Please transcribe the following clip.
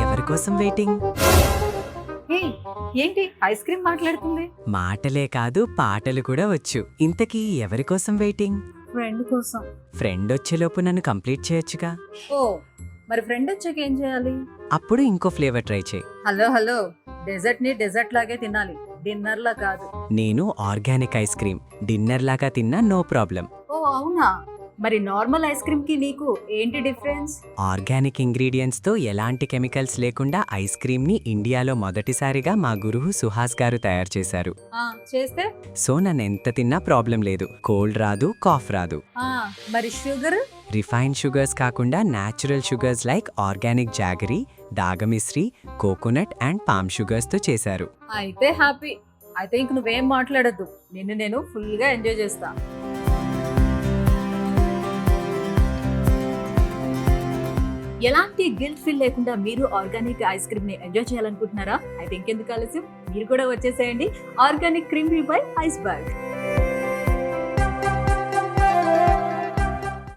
ఎవరి కోసం వెయిటింగ్? హే, ఏంటి ఐస్ క్రీమ్ మాట్లాడుతుంది? మాటలే కాదు పాటలు కూడా వచ్చు. ఇంతకీ ఎవరి కోసం వెయిటింగ్? ఫ్రెండ్ కోసం. ఫ్రెండ్ వచ్చేలోపు నన్ను కంప్లీట్ చేయొచ్చుగా. ఓ, మరి ఫ్రెండ్ వచ్చాక ఏం చేయాలి? అప్పుడు ఇంకో ఫ్లేవర్ ట్రై చేయి. హలో, డెజర్ట్ ని డెజర్ట్ లాగే తినాలి, డిన్నర్ లా కాదు. నేను ఆర్గానిక్ ఐస్ క్రీమ్ డిన్నర్ లాగా తిన్నా నో ప్రాబ్లం. ఓ అవునా, మరి నార్మల్ ఐస్ క్రీమ్ కి నీకు ఏంటి డిఫరెన్స్? ఆర్గానిక్ ఇంగ్రీడియంట్స్ తో ఎలాంటి కెమికల్స్ లేకుండా ఐస్ క్రీమ్ ని ఇండియాలో మొదటిసారిగా మా గురువు సుహాస్ గారు తయారు చేశారు. చేస్తే సో నన్ను ఎంత తిన్నా ప్రాబ్లం లేదు. కోల్డ్ రాదు, కాఫ్ రాదు. మరి షుగర్? రిఫైన్డ్ షుగర్స్ కాకుండా natural sugars like organic jaggery, దాగమిశ్రీ, కోకోనట్ అండ్ పామ్ షుగర్స్ తో చేశారు. అయితే హ్యాపీ. అయితే ఇంక నువ్వేం మాట్లాడద్దు, నేను ఫుల్ గా ఎంజాయ్ చేస్తా. ఎలాంటి గిల్ట్ ఫీల్ లేకుండా మీరు ఆర్గానిక్ ఐస్ క్రీమ్ ని ఎంజాయ్ చేయాలనుకుంటున్నారా? అయితే ఇంకెందుకు ఆలస్యం, మీరు కూడా వచ్చేసేయండి ఆర్గానిక్ క్రీమ్ బై ఐస్ బర్గ్.